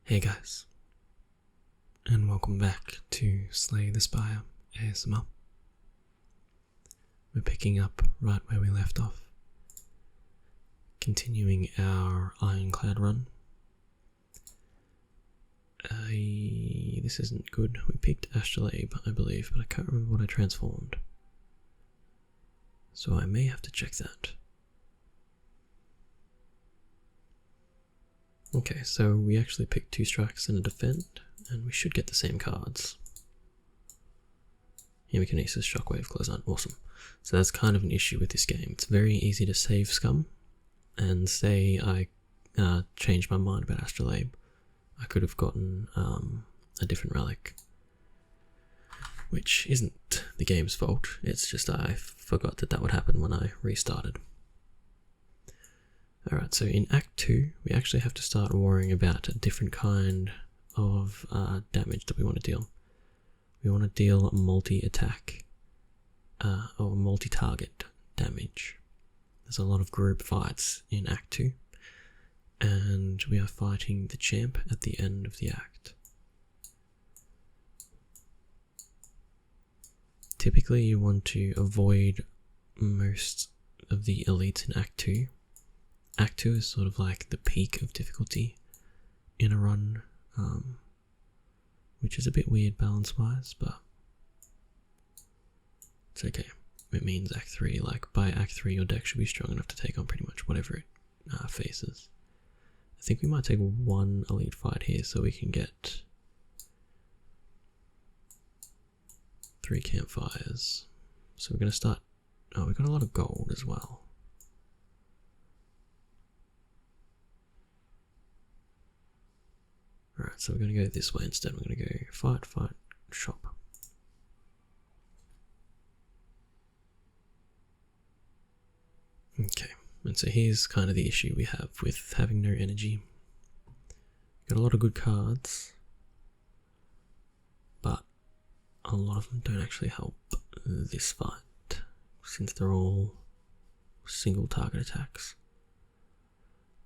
Hey guys, and welcome back to Slay the Spire ASMR. We're picking up right where we left off, continuing our Ironclad run. This isn't good. We picked Astrolabe, I believe, but I can't remember what I transformed, so I may have to check that. Okay, so we actually picked 2 strikes and a defend, and we should get the same cards. Hemikinesis, Shockwave, Clothesline, awesome. So that's kind of an issue with this game. It's very easy to save scum, and say I changed my mind about Astrolabe, I could have gotten a different relic, which isn't the game's fault, it's just I forgot that would happen when I restarted. Alright, so in Act 2, we actually have to start worrying about a different kind of damage that we want to deal. We want to deal multi-attack, or multi-target damage. There's a lot of group fights in Act 2, and we are fighting the champ at the end of the act. Typically you want to avoid most of the elites in Act 2. Act 2 is sort of like the peak of difficulty in a run, which is a bit weird balance-wise, but it's okay. It means Act 3, like by Act 3 your deck should be strong enough to take on pretty much whatever it faces. I think we might take one elite fight here so we can get 3 campfires. So we're going to start, oh, we've got a lot of gold as well. Alright, so we're going to go this way instead. We're going to go fight, fight, shop. Okay, and so here's kind of the issue we have with having no energy. Got a lot of good cards, but a lot of them don't actually help this fight, since they're all single target attacks.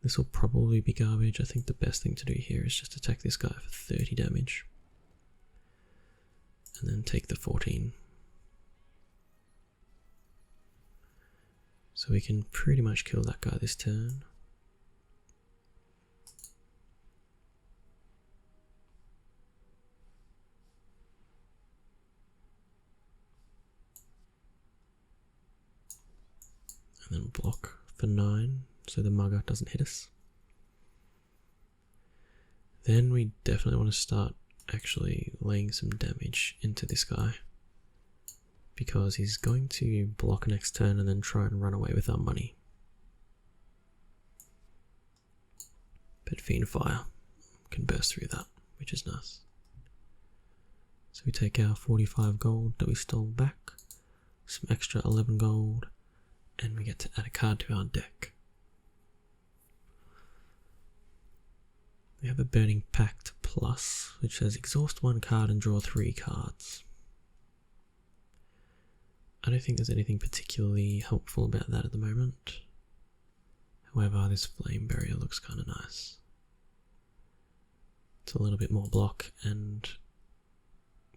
This will probably be garbage. I think the best thing to do here is just attack this guy for 30 damage. And then take the 14. So we can pretty much kill that guy this turn. And then block for 9. So the mugger doesn't hit us. Then we definitely want to start actually laying some damage into this guy, because he's going to block next turn and then try and run away with our money. But Fiend Fire can burst through that, which is nice. So we take our 45 gold that we stole back, some extra 11 gold, and we get to add a card to our deck. We have a Burning Pact Plus, which says exhaust 1 card and draw 3 cards. I don't think there's anything particularly helpful about that at the moment. However, this Flame Barrier looks kind of nice. It's a little bit more block, and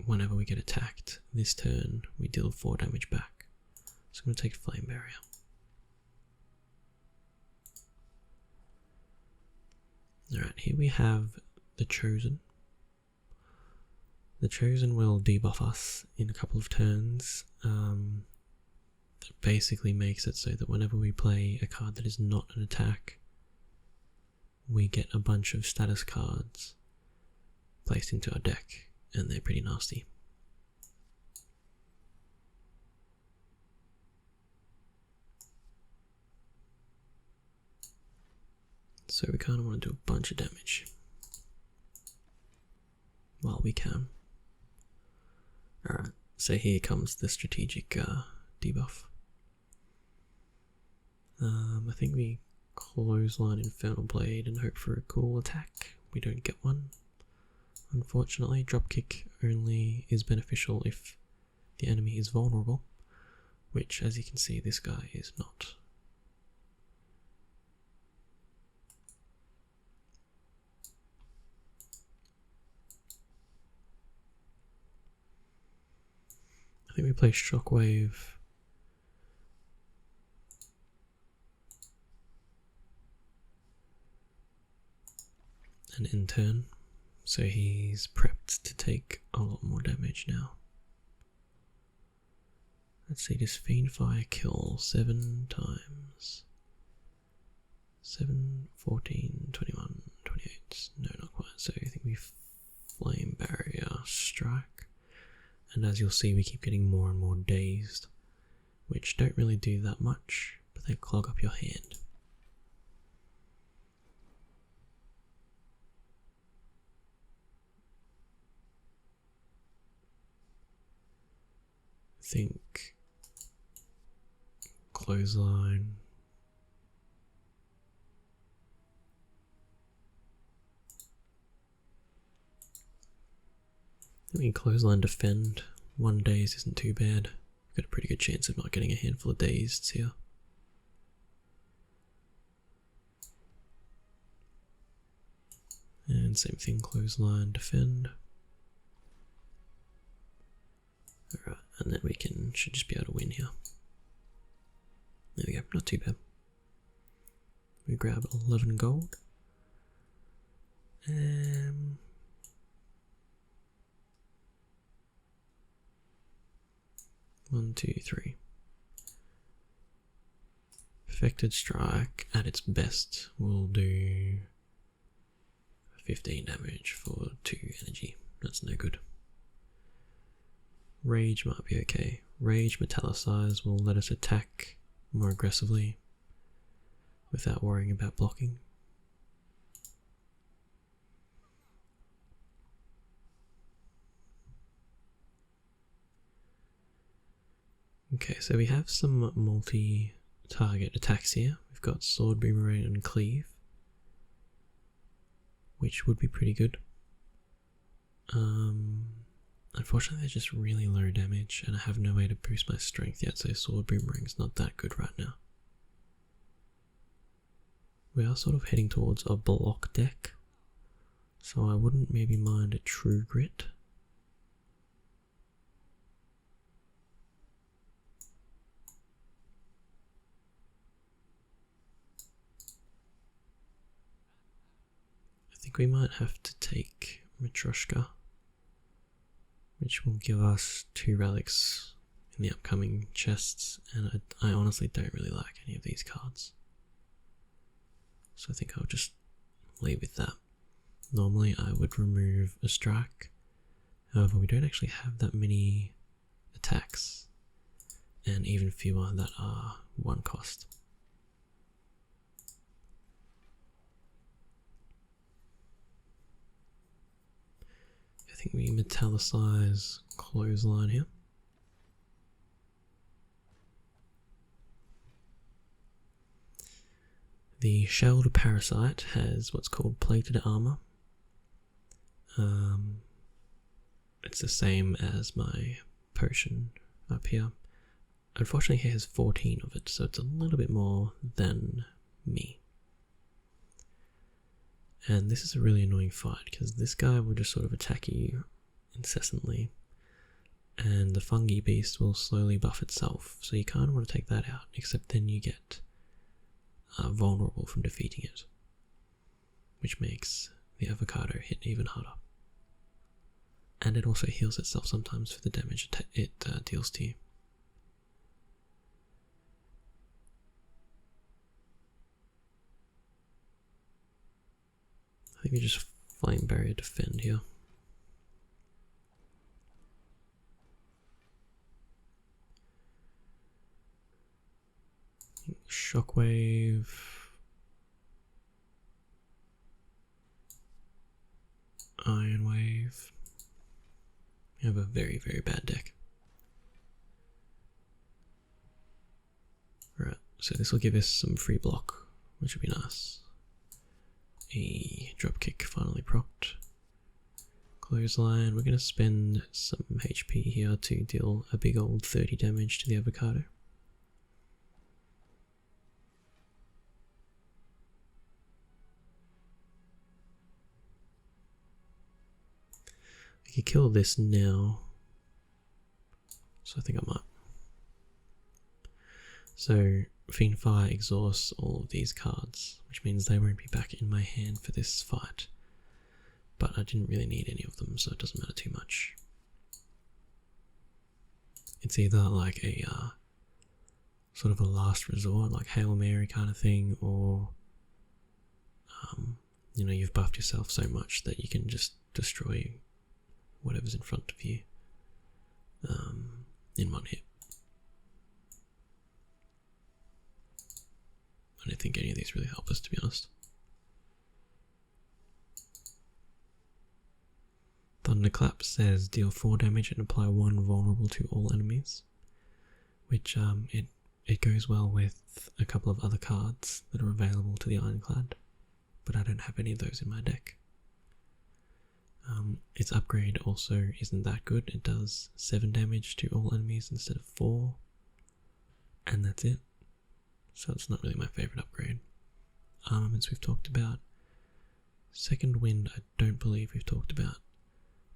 whenever we get attacked this turn, we deal 4 damage back. So I'm going to take Flame Barrier. Alright, here we have the Chosen. The Chosen will debuff us in a couple of turns. That basically makes it so that whenever we play a card that is not an attack, we get a bunch of status cards placed into our deck, and they're pretty nasty. So we kind of want to do a bunch of damage while we can. Alright, so here comes the strategic debuff. I think we clothesline Infernal Blade and hope for a cool attack. We don't get one, unfortunately. Dropkick only is beneficial if the enemy is vulnerable, which, as you can see, this guy is not. I think we play Shockwave. And in turn, so he's prepped to take a lot more damage now. Let's see, does Fiendfire kill 7 times? 7, 14, 21, 28. No, not quite. So I think we Flame Barrier Strike. And as you'll see, we keep getting more and more dazed, which don't really do that much, but they clog up your hand. Think Clothesline. I mean, Clothesline Defend. 1 daze isn't too bad. We've got a pretty good chance of not getting a handful of dazed here. And same thing, Clothesline Defend. Alright, and then we should just be able to win here. There we go, not too bad. We grab 11 gold. 1, 2, 3. Perfected Strike at its best will do 15 damage for 2 energy. That's no good. Rage might be okay. Rage Metallicize will let us attack more aggressively without worrying about blocking. Okay, so we have some multi-target attacks here. We've got Sword, Boomerang and Cleave, which would be pretty good. Unfortunately they're just really low damage and I have no way to boost my strength yet, so Sword Boomerang's not that good right now. We are sort of heading towards a block deck, so I wouldn't maybe mind a True Grit. I think we might have to take Matryoshka, which will give us 2 relics in the upcoming chests, and I honestly don't really like any of these cards. So I think I'll just leave with that. Normally I would remove a strike, however we don't actually have that many attacks, and even fewer that are 1 cost. I think we metallicize Clothesline here. The Shelled Parasite has what's called Plated Armor. It's the same as my potion up here. Unfortunately he has 14 of it, so it's a little bit more than me. And this is a really annoying fight, because this guy will just sort of attack you incessantly, and the fungi beast will slowly buff itself, so you kind of want to take that out, except then you get vulnerable from defeating it, which makes the avocado hit even harder. And it also heals itself sometimes for the damage it deals to you. I think we just Flame Barrier Defend here. Shockwave. Iron Wave. We have a very, very bad deck. Right, so this will give us some free block, which would be nice. A dropkick finally procced. Clothesline, we're going to spend some HP here to deal a big old 30 damage to the avocado. We could kill this now, so I think I might. So Fiend Fire exhausts all of these cards, which means they won't be back in my hand for this fight. But I didn't really need any of them, so it doesn't matter too much. It's either like a sort of a last resort, like Hail Mary kind of thing, or you know, you've buffed yourself so much that you can just destroy whatever's in front of you in one hit. I don't think any of these really help us, to be honest. Thunderclap says deal 4 damage and apply 1 vulnerable to all enemies, which it goes well with a couple of other cards that are available to the Ironclad, but I don't have any of those in my deck. Its upgrade also isn't that good. It does 7 damage to all enemies instead of 4, and that's it. So it's not really my favourite upgrade. Armaments we've talked about. Second Wind I don't believe we've talked about.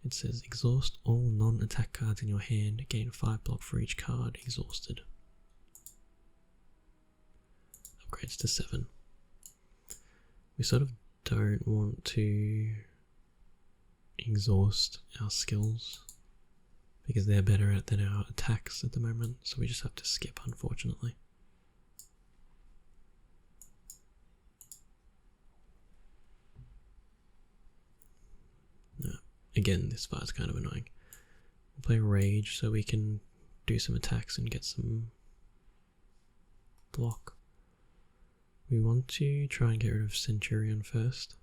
It says exhaust all non-attack cards in your hand, gain 5 block for each card exhausted. Upgrades to 7. We sort of don't want to exhaust our skills because they're better at than our attacks at the moment, so we just have to skip, unfortunately. Again, this fight's kind of annoying. We'll play Rage so we can do some attacks and get some block. We want to try and get rid of Centurion first.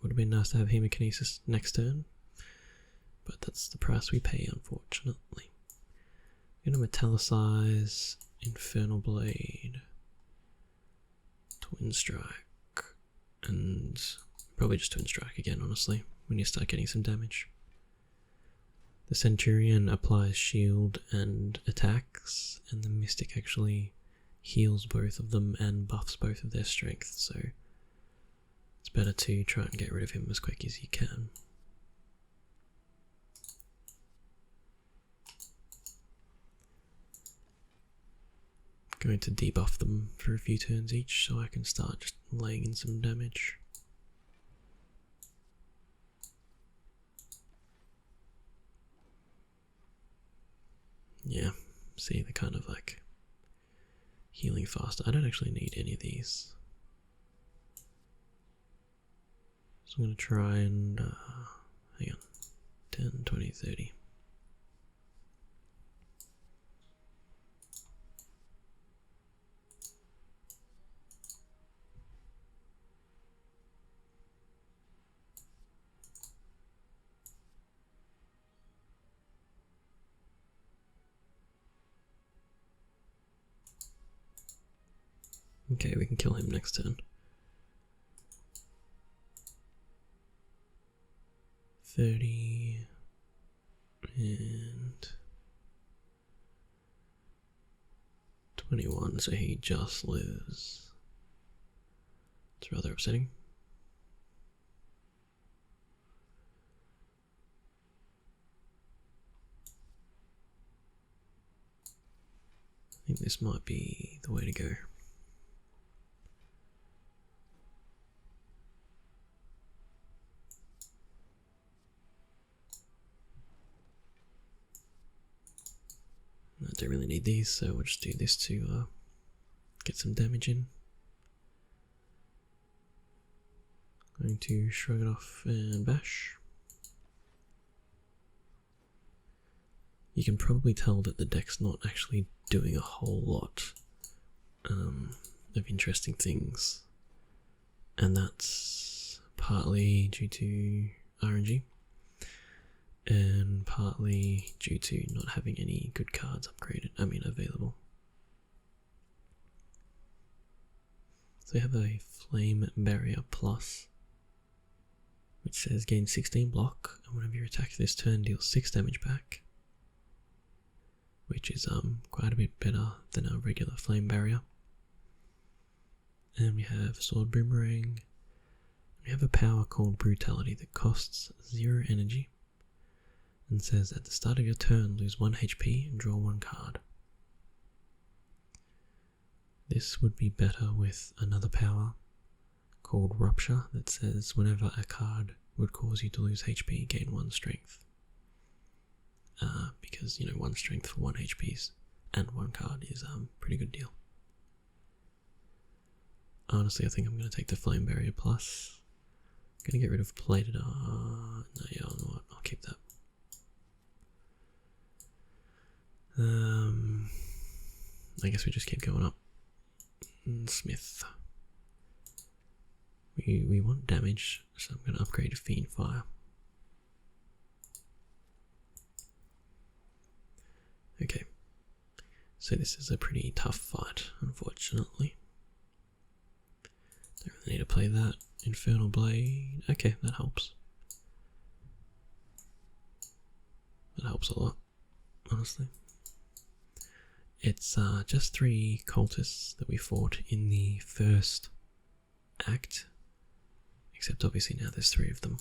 Would have been nice to have Hemokinesis next turn, but that's the price we pay, unfortunately. I'm going to Metallicize, Infernal Blade, Twin Strike, and probably just Twin Strike again, honestly, when you start getting some damage. The Centurion applies shield and attacks, and the Mystic actually heals both of them and buffs both of their strength, so it's better to try and get rid of him as quick as you can. I'm going to debuff them for a few turns each so I can start just laying in some damage. Yeah, see, they're kind of like healing faster. I don't actually need any of these. So I'm going to try and, hang on, 10, 20, 30. Okay, we can kill him next turn. 30 and 21, so he just lives. It's rather upsetting. I think this might be the way to go. I don't really need these, so we'll just do this to get some damage in. Going to shrug it off and bash. You can probably tell that the deck's not actually doing a whole lot of interesting things, and that's partly due to RNG. And partly due to not having any good cards available. So we have a Flame Barrier Plus. which says gain 16 block, and whenever you attack this turn, deal 6 damage back, which is quite a bit better than our regular flame barrier. And we have Sword Boomerang. We have a power called Brutality that costs 0 energy and says at the start of your turn lose 1 HP and draw 1 card. This would be better with another power called Rupture that says whenever a card would cause you to lose HP, gain 1 strength. Because, 1 strength for 1 HPs and 1 card is a pretty good deal. Honestly, I think I'm going to take the Flame Barrier Plus. I'm going to get rid of Plated. No, yeah, you know what? I'll keep that. I guess we just keep going up. Smith. We want damage, so I'm going to upgrade to Fiend Fire. Okay, so this is a pretty tough fight, unfortunately. Don't really need to play that. Infernal Blade. Okay, that helps. That helps a lot, honestly. It's just 3 cultists that we fought in the first act, except obviously now there's 3 of them.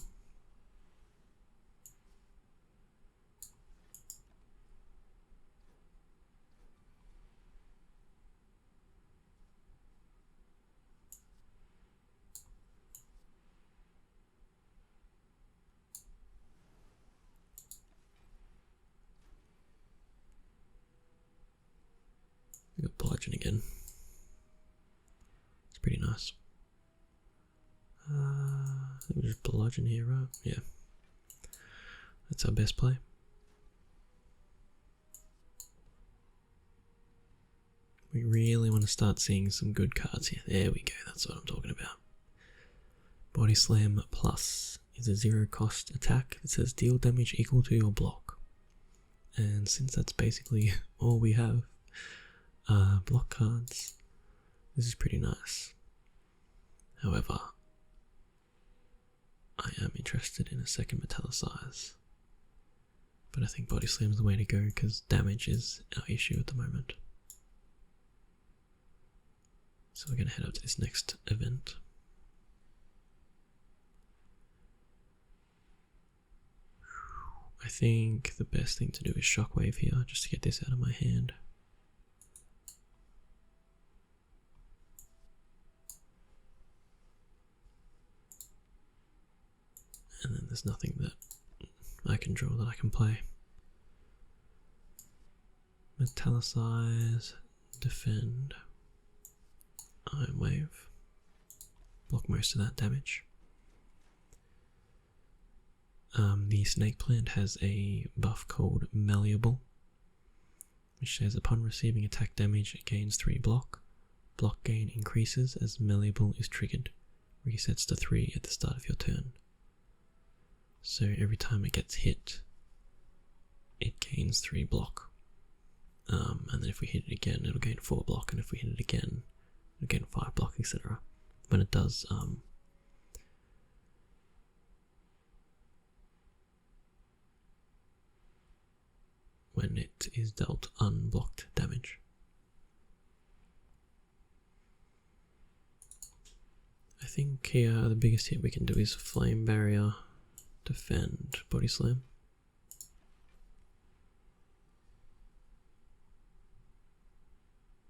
We got Bludgeon again. It's pretty nice. I think we just Bludgeon here, right? Yeah. That's our best play. We really want to start seeing some good cards here. There we go, that's what I'm talking about. Body Slam Plus is a 0 cost attack that says deal damage equal to your block. And since that's basically all we have, block cards, this is pretty nice. However, I am interested in a second Metallicize, but I think Body Slam's the way to go because damage is our issue at the moment. So we're going to head up to this next event. I think the best thing to do is Shockwave here, just to get this out of my hand. And then there's nothing that I can draw that I can play. Metallicize, defend, Iron Wave, block most of that damage. The Snake Plant has a buff called Malleable, which says upon receiving attack damage it gains 3 block. Block gain increases as Malleable is triggered, resets to 3 at the start of your turn. So every time it gets hit, it gains 3 block. And then if we hit it again, it'll gain 4 block, and if we hit it again, it'll gain 5 block, etc. When it does, when it is dealt unblocked damage. I think here the biggest hit we can do is Flame Barrier, defend, Body Slam.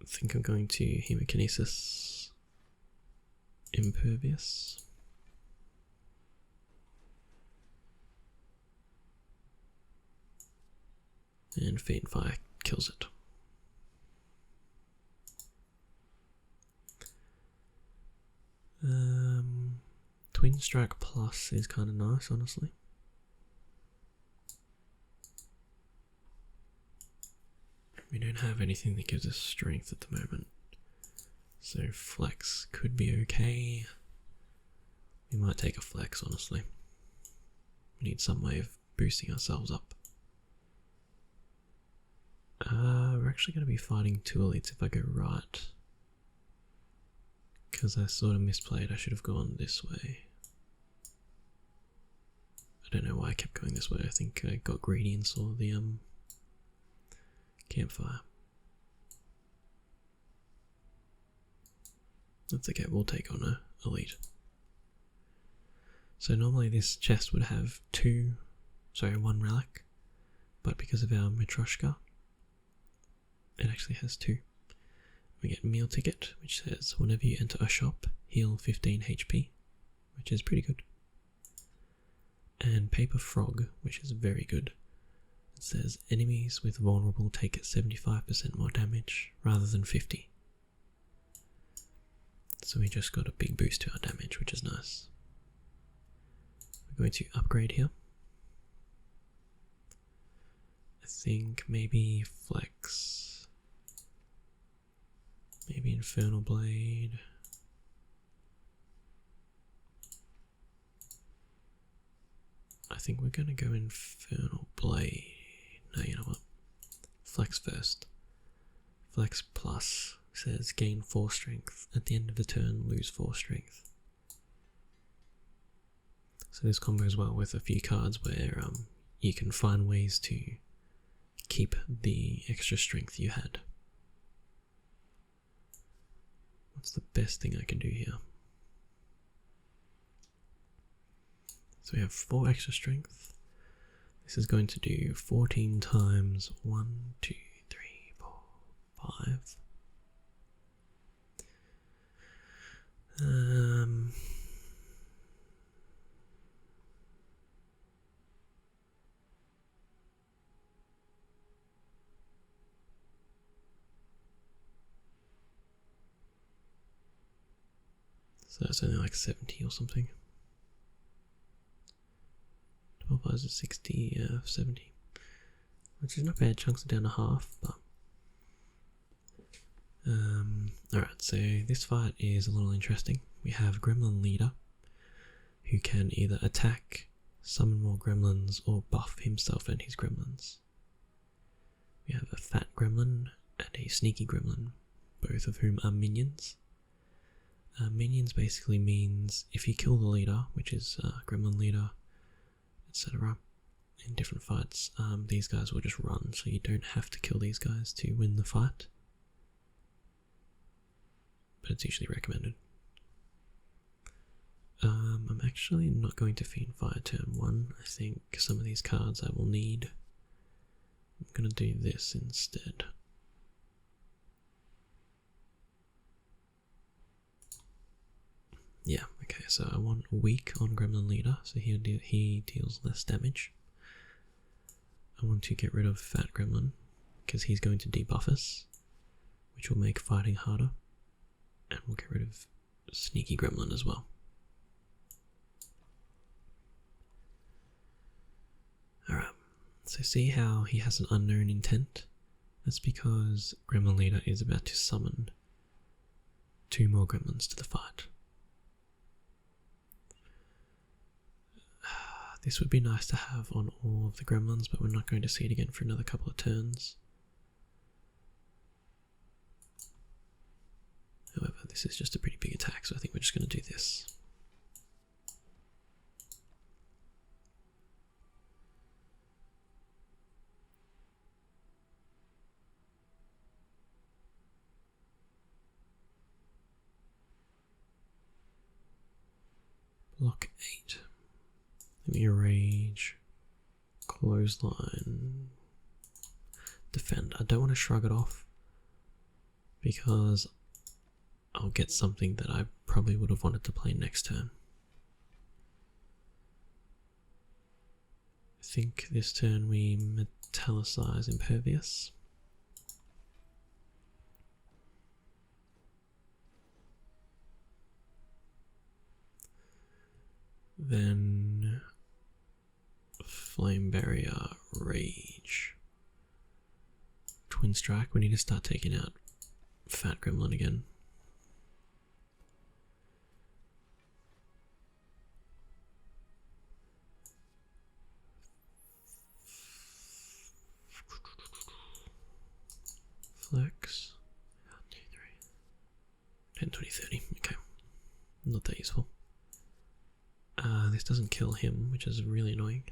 I think I'm going to Hemokinesis, Impervious. And Fiend Fire kills it. Twin Strike Plus is kind of nice, honestly. We don't have anything that gives us strength at the moment, so Flex could be okay. We might take a Flex, honestly. We need some way of boosting ourselves up. We're actually going to be fighting 2 elites if I go right, because I sort of misplayed. I should have gone this way. I don't know why I kept going this way. I think I got greedy and saw the campfire. That's okay, we'll take on a elite. So normally this chest would have one relic, but because of our Matryoshka, it actually has 2. We get meal ticket, which says whenever you enter a shop, heal 15 HP, which is pretty good. And paper frog, which is very good. It says enemies with vulnerable take 75% more damage rather than 50. So we just got a big boost to our damage, which is nice. We're going to upgrade here. I think maybe flex. Maybe Infernal Blade. I think we're going to go Infernal Blade. No, you know what? Flex first. Flex plus says gain 4 strength. At the end of the turn, lose 4 strength. So this combos well with a few cards where you can find ways to keep the extra strength you had. What's the best thing I can do here? So we have 4 extra strength. This is going to do 14 times 1, 2, 3, 4, 5. So that's only like 70 or something. 12 hours is 60, 70. Which is not bad, chunks it down to half, but... Alright, so this fight is a little interesting. We have Gremlin Leader, who can either attack, summon more gremlins, or buff himself and his gremlins. We have a fat gremlin and a sneaky gremlin, both of whom are minions. Minions basically means if you kill the leader, which is Gremlin Leader, etc., in different fights, these guys will just run, so you don't have to kill these guys to win the fight. But it's usually recommended. I'm actually not going to Fiend Fire turn 1. I think some of these cards I will need. I'm going to do this instead. Yeah, okay, so I want weak on Gremlin Leader, so he deals less damage. I want to get rid of Fat Gremlin, because he's going to debuff us, which will make fighting harder. And we'll get rid of Sneaky Gremlin as well. Alright, so see how he has an unknown intent? That's because Gremlin Leader is about to summon 2 more gremlins to the fight. This would be nice to have on all of the gremlins, but we're not going to see it again for another couple of turns. However, this is just a pretty big attack, so I think we're just going to do this. Block 8. Let me rage, clothesline, defend. I don't want to shrug it off because I'll get something that I probably would have wanted to play next turn. I think this turn we metallicize Impervious. Then Flame Barrier, Rage, Twin Strike. We need to start taking out Fat Gremlin again. Flex. 1, 2, 3. 10, 20, 30. Okay. Not that useful. This doesn't kill him, which is really annoying.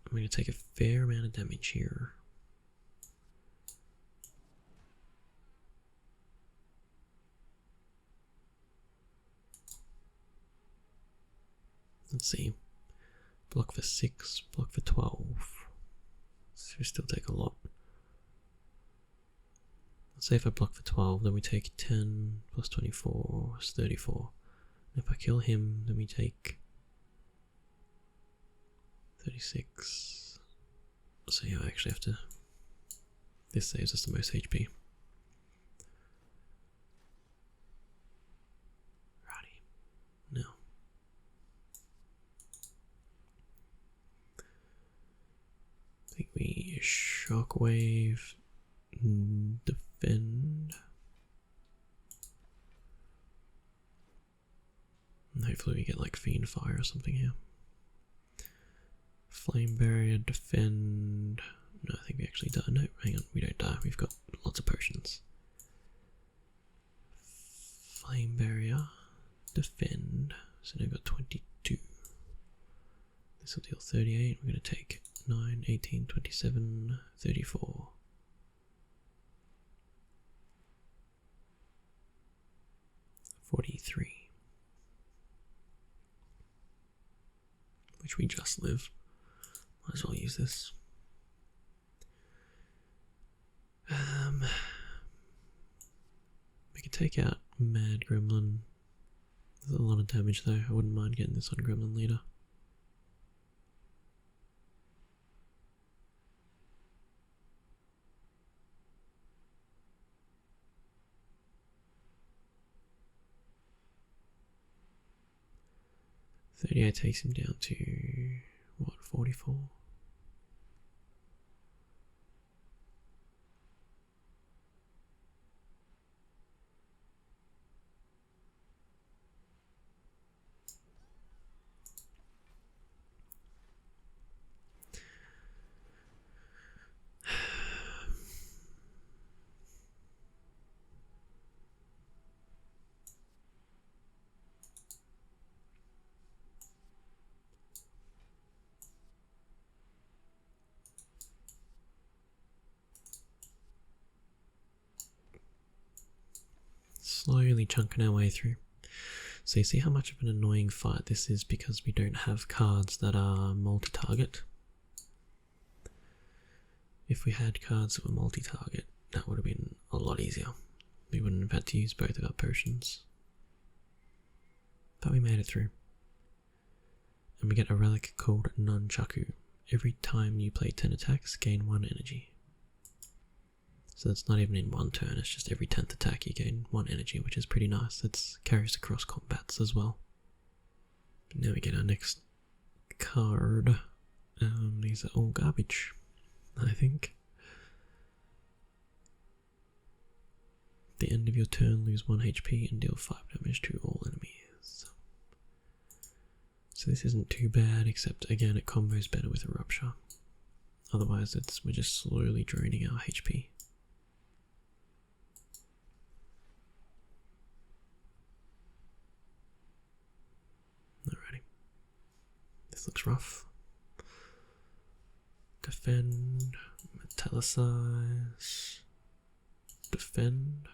I'm going to take a fair amount of damage here. Let's see. Block for 6, block for 12. So we still take a lot. Let's say if I block for 12, then we take 10 plus 24 is 34. And if I kill him, then we take 36. So yeah, I actually have to... This saves us the most HP. Righty. Now. I think we shockwave, defend. And hopefully we get like Fiend Fire or something here. Flame Barrier, defend. No, I think we actually die. No, hang on, we don't die. We've got lots of potions. Flame Barrier, defend. So now we've got 22. This will deal 38. We're going to take 9, 18, 27, 34. $43. Which we just live. Might as well use this. We could take out Mad Gremlin. There's a lot of damage though. I wouldn't mind getting this on Gremlin Leader. $38 takes him down to, what, 44? Slowly chunking our way through. So you see how much of an annoying fight this is because we don't have cards that are multi-target. If we had cards that were multi-target, that would have been a lot easier. We wouldn't have had to use both of our potions. But we made it through. And we get a relic called Nunchaku. Every time you play 10 attacks, gain 1 energy. So that's not even in one turn, it's just every 10th attack you gain 1 energy, which is pretty nice. It carries across combats as well. But now we get our next card. These are all garbage, I think. At the end of your turn, lose 1 HP and deal 5 damage to all enemies. So this isn't too bad, except again it combos better with a Rupture. Otherwise we're just slowly draining our HP. Alrighty. This looks rough. Defend, metallicize, defend.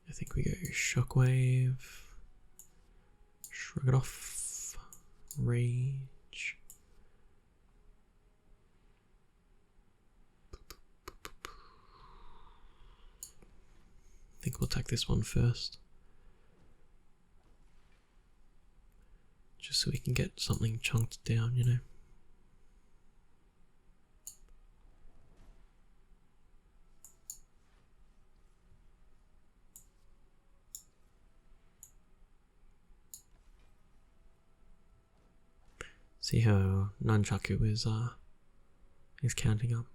I think we go Shockwave, Shrug it off, Rage. I think we'll attack this one first. Just so we can get something chunked down, you know. See how Nunchaku is counting up.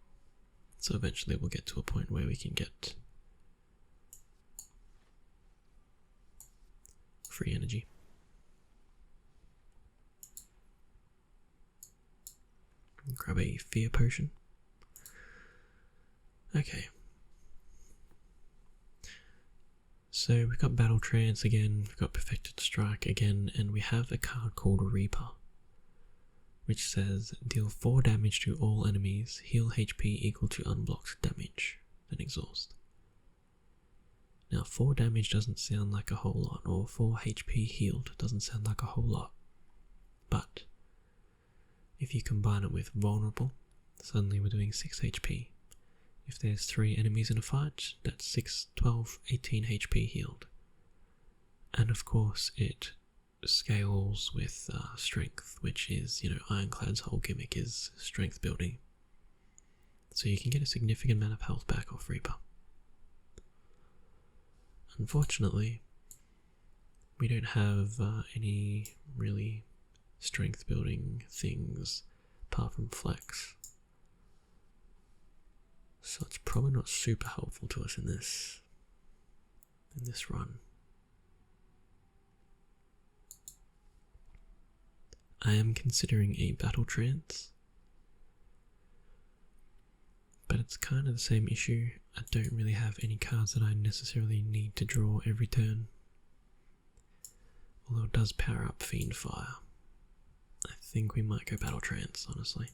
So eventually we'll get to a point where we can get free energy. Grab a fear potion. Okay. So we've got Battle Trance again, we've got Perfected Strike again, and we have a card called Reaper, which says deal 4 damage to all enemies, heal HP equal to unblocked damage, then exhaust. Now 4 damage doesn't sound like a whole lot, or 4 HP healed doesn't sound like a whole lot, but if you combine it with Vulnerable, suddenly we're doing 6 HP. If there's 3 enemies in a fight, that's 6, 12, 18 HP healed. And of course it scales with strength, which is, Ironclad's whole gimmick is strength building. So you can get a significant amount of health back off Reaper. Unfortunately, we don't have any really strength building things apart from Flex. So it's probably not super helpful to us in this run. I am considering a Battle Trance, but it's kind of the same issue. I don't really have any cards that I necessarily need to draw every turn, although it does power up Fiend Fire. I think we might go Battle Trance, honestly.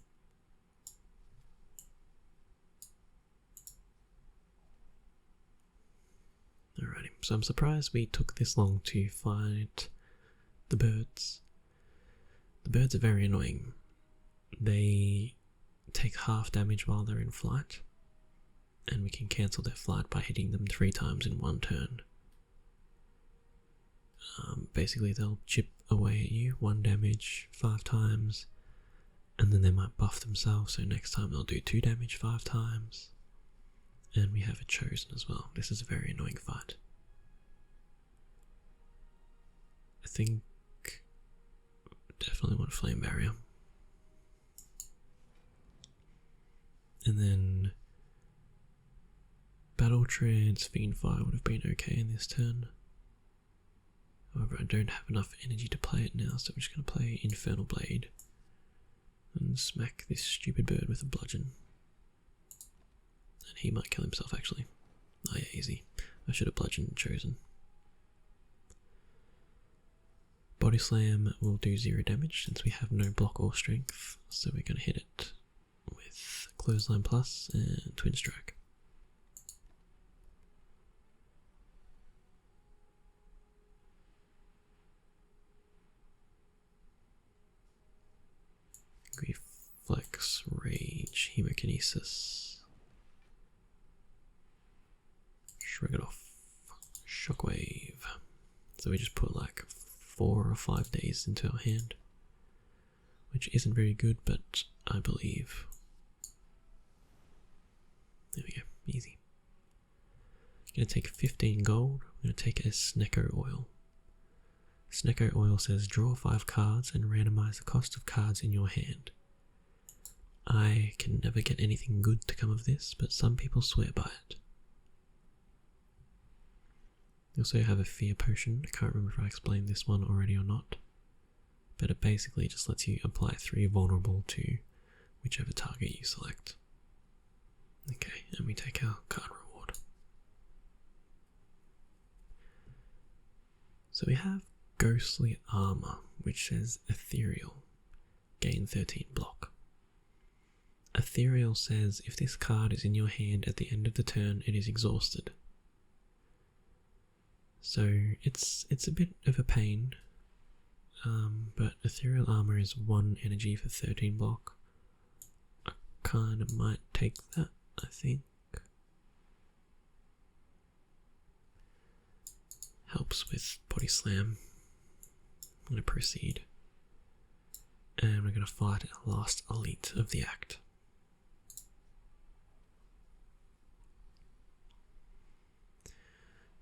Alrighty, so I'm surprised we took this long to fight the birds. The birds are very annoying. They take half damage while they're in flight, and we can cancel their flight by hitting them 3 times in one turn. Basically they'll chip away at you, 1 damage 5 times, and then they might buff themselves, so next time they'll do 2 damage 5 times. And we have a Chosen as well. This is a very annoying fight. I think definitely want Flame Barrier. And then Battle Trance, Fiend Fire would have been okay in this turn. However, I don't have enough energy to play it now, so I'm just going to play Infernal Blade and smack this stupid bird with a bludgeon. And he might kill himself, actually. Oh yeah, easy. I should have bludgeoned Chosen. Body Slam will do 0 damage since we have no block or strength, so we're going to hit it with Clothesline Plus and Twin Strike. Reflex, Rage, Hemokinesis. Shrug it off. Shockwave. So we just put like 4 or 5 days into our hand, which isn't very good, but I believe. There we go, easy. I'm going to take 15 gold. I'm going to take a Snecko Oil. Snecko Oil says draw 5 cards and randomize the cost of cards in your hand. I can never get anything good to come of this, but some people swear by it. You also have a Fear Potion. I can't remember if I explained this one already or not, but it basically just lets you apply 3 vulnerable to whichever target you select. Okay, and we take our card reward. So we have Ghostly Armor, which says Ethereal, gain 13 block. Ethereal says if this card is in your hand at the end of the turn, it is exhausted. So it's a bit of a pain, but Ethereal Armor is 1 energy for 13 block. I kind of might take that, I think. Helps with Body Slam. I'm going to proceed. And we're going to fight our last elite of the act.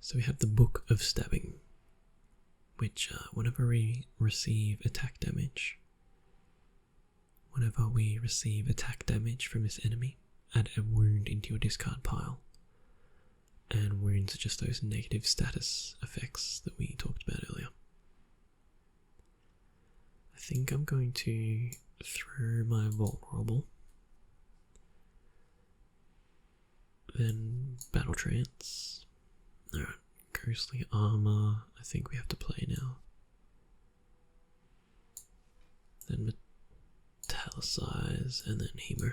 So we have the Book of Stabbing, which whenever we receive attack damage from this enemy, add a wound into your discard pile. And wounds are just those negative status effects that we talked about earlier. I think I'm going to throw my vulnerable. Then Battle Trance. Alright, Ghostly Armor, I think we have to play now. Then Metallicize, and then Hemo.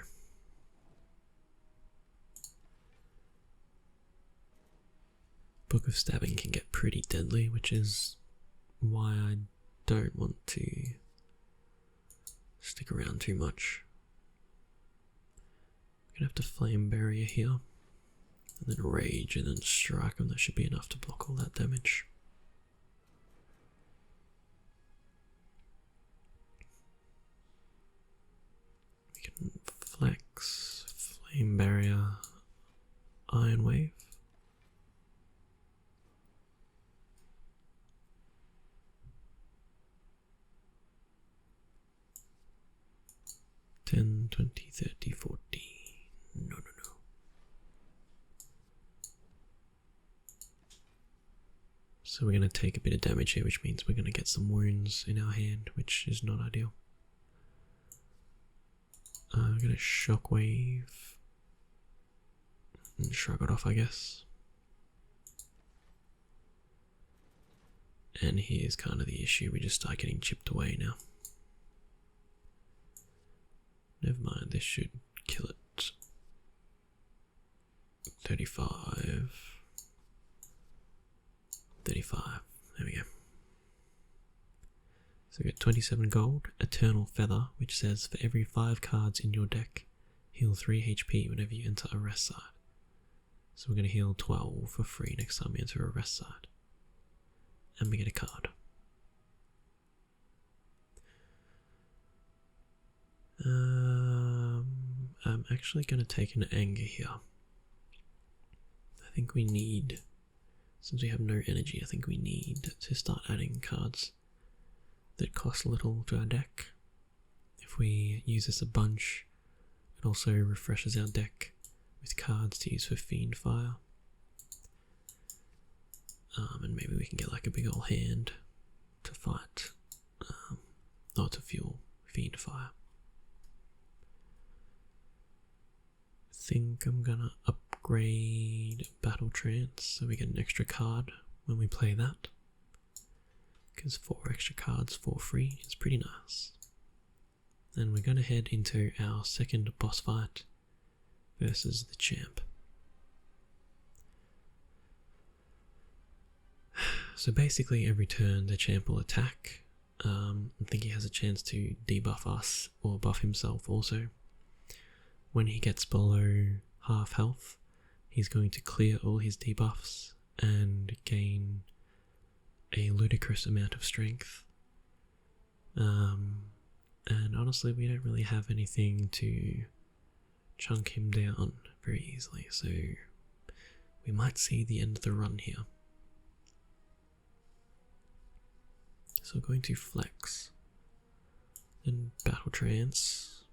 Book of Stabbing can get pretty deadly, which is why I don't want to stick around too much. I'm gonna have to Flame Barrier here, and then Rage, and then Strike, and that should be enough to block all that damage. We can Flex, Flame Barrier, Iron Wave. 10, 20, 30, 40. No. So we're going to take a bit of damage here, which means we're going to get some wounds in our hand, which is not ideal. We're going to Shockwave and shrug it off, I guess. And here's kind of the issue, we just start getting chipped away now. Never mind, this should kill it. 35. 35. There we go. So we get 27 gold, Eternal Feather, which says for every 5 cards in your deck, heal 3 HP whenever you enter a rest side. So we're going to heal 12 for free next time we enter a rest side. And we get a card. I'm actually going to take an Anger here. I think we need, since we have no energy, I think we need to start adding cards that cost little to our deck. If we use this a bunch, it also refreshes our deck with cards to use for Fiend Fire. And maybe we can get like a big old hand to fight, or to fuel Fiend Fire. I think I'm gonna upgrade Battle Trance so we get an extra card when we play that, because 4 extra cards for free is pretty nice. Then we're gonna head into our second boss fight versus the champ. So basically every turn the champ will attack. I think he has a chance to debuff us or buff himself also. When he gets below half health, he's going to clear all his debuffs and gain a ludicrous amount of strength. And honestly, we don't really have anything to chunk him down very easily, so we might see the end of the run here. So we're going to Flex, then Battle Trance.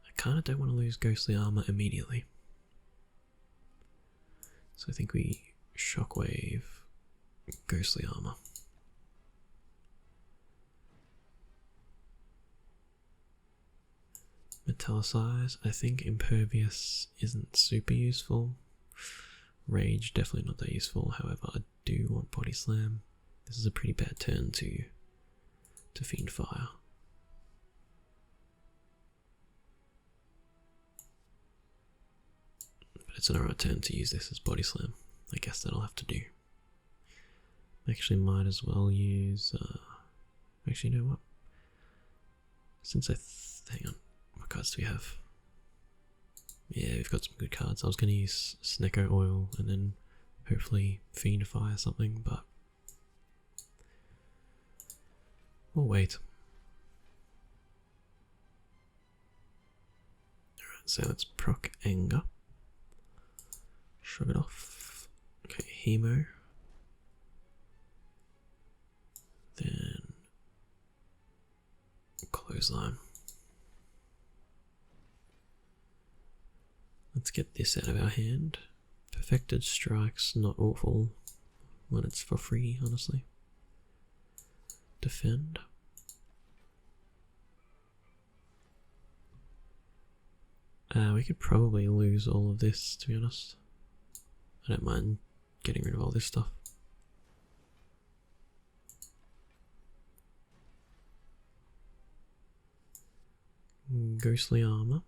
I kind of don't want to lose Ghostly Armor immediately, so I think we Shockwave Ghostly Armor. Metallicize. I think Impervious isn't super useful. Rage, definitely not that useful. However, I do want Body Slam. This is a pretty bad turn to Fiend Fire. But it's an alright turn to use this as Body Slam. I guess that'll have to do. Actually might as well use... actually, you know what? Since hang on. What cards do we have? Yeah, we've got some good cards. I was going to use Snecko Oil and then hopefully Fiend Fire something, but we'll wait. Alright, so let's proc Anger. Shrug it off. Okay, Hemo. Then Clothesline. Let's get this out of our hand. Perfected Strike's not awful when it's for free, honestly. Defend. We could probably lose all of this, to be honest. I don't mind getting rid of all this stuff. Ghostly Armor,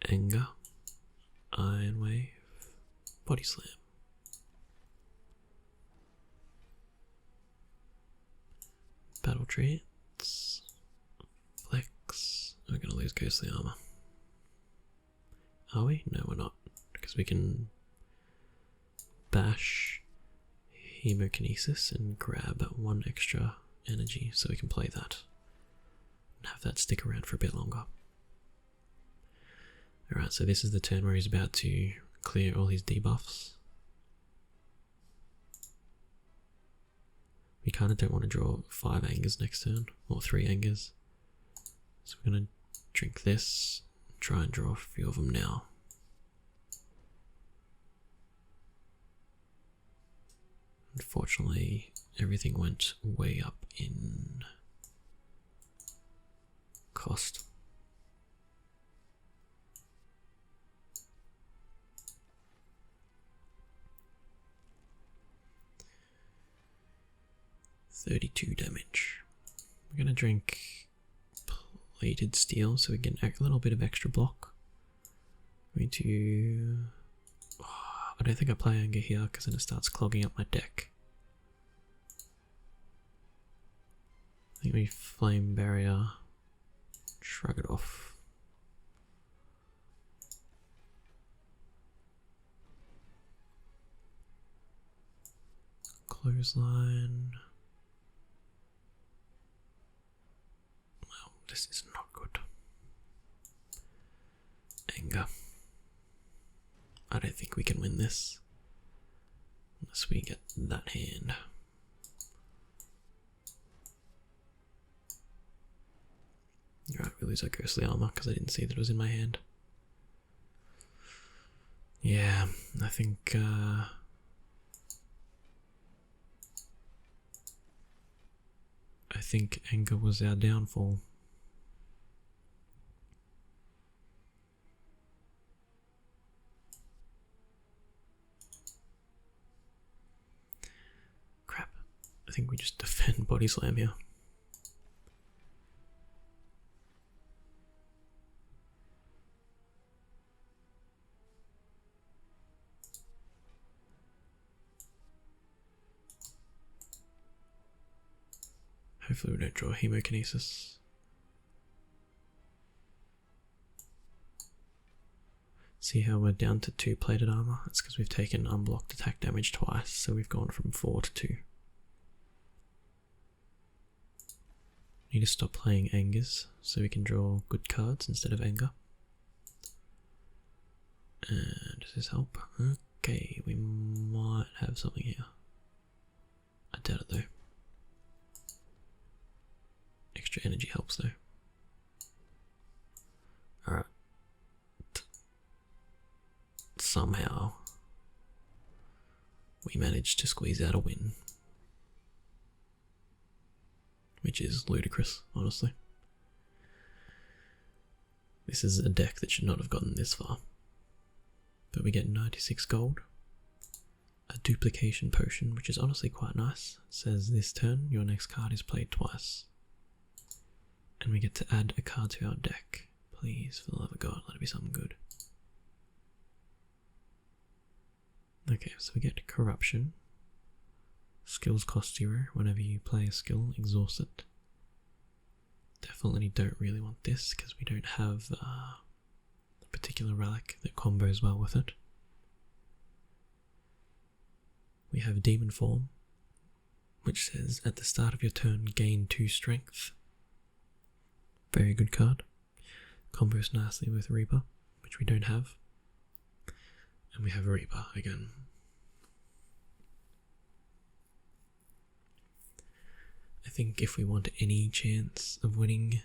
Anger, Iron Wave, Body Slam. Battle Trance, Flex. We're going to lose Ghostly Armor. Are we? No, we're not. Because we can bash Hemokinesis and grab 1 extra energy, so we can play that. And have that stick around for a bit longer. Alright, so this is the turn where he's about to clear all his debuffs. We kind of don't want to draw 5 Angers next turn, or 3 Angers. So we're going to drink this, try and draw a few of them now. Unfortunately, everything went way up in cost. $32 damage. We're gonna drink plated steel so we get a little bit of extra block. I'm going to... I don't think I play Anger here because then it starts clogging up my deck. I think we Flame Barrier, shrug it off. Clothesline. Well, this is not good. Anger. I don't think we can win this unless we get that hand. Alright, we lose our Ghostly Armor because I didn't see that it was in my hand. Yeah, I think Anger was our downfall. Crap. I think we just defend Body Slam here. Hopefully we don't draw Hemokinesis. See how we're down to 2 plated armor? That's because we've taken unblocked attack damage twice, so we've gone from 4 to 2. Need to stop playing Angers so we can draw good cards instead of Anger. And does this help? Okay, we might have something here. I doubt it though. Extra energy helps though. Alright. Somehow we managed to squeeze out a win. Which is ludicrous, honestly. This is a deck that should not have gotten this far. But we get 96 gold. A duplication potion, which is honestly quite nice. It says this turn, your next card is played twice. And we get to add a card to our deck. Please, for the love of God, let it be something good. Okay, so we get Corruption. Skills cost 0. Whenever you play a skill, exhaust it. Definitely don't really want this because we don't have a particular relic that combos well with it. We have Demon Form, which says at the start of your turn gain 2 strength. Very good card. Combos nicely with Reaper, which we don't have. And we have Reaper again. I think if we want any chance of winning,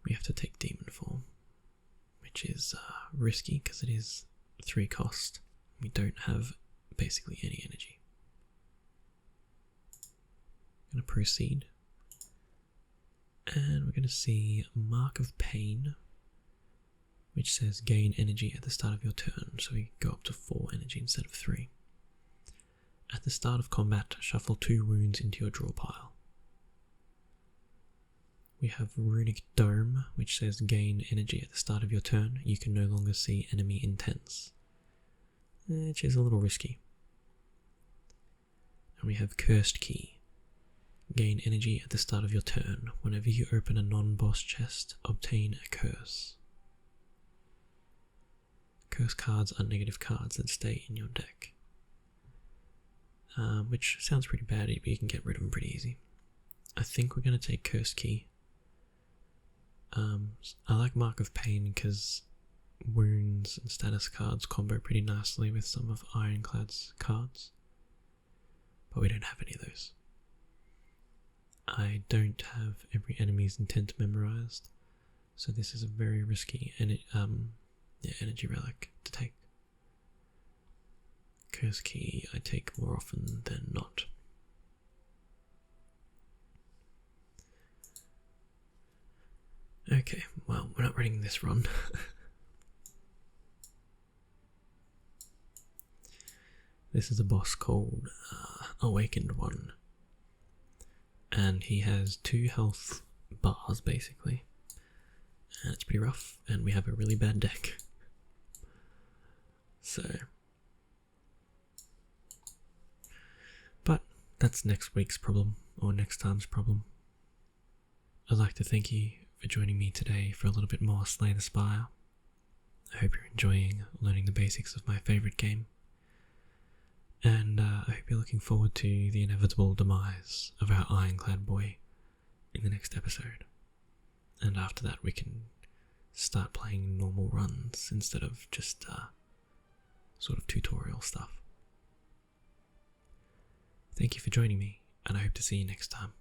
we have to take Demon Form, which is risky because it is 3 cost. We don't have basically any energy. I'm going to proceed. And we're going to see Mark of Pain, which says gain energy at the start of your turn, so we go up to 4 energy instead of 3. At the start of combat, shuffle 2 wounds into your draw pile. We have Runic Dome, which says gain energy at the start of your turn. You can no longer see enemy intents, which is a little risky. And we have Cursed Key. Gain energy at the start of your turn. Whenever you open a non-boss chest, obtain a curse. Curse cards are negative cards that stay in your deck. Which sounds pretty bad, but you can get rid of them pretty easy. I think we're going to take Cursed Key. I like Mark of Pain because wounds and status cards combo pretty nicely with some of Ironclad's cards. But we don't have any of those. I don't have every enemy's intent memorized, so this is a very risky energy relic to take. Curse Key I take more often than not. Okay, well, we're not running this run. This is a boss called Awakened One. And he has 2 health bars, basically. And it's pretty rough, and we have a really bad deck. So... but that's next week's problem, or next time's problem. I'd like to thank you for joining me today for a little bit more Slay the Spire. I hope you're enjoying learning the basics of my favourite game. And I hope you're looking forward to the inevitable demise of our Ironclad boy in the next episode. And after that we can start playing normal runs instead of just sort of tutorial stuff. Thank you for joining me, and I hope to see you next time.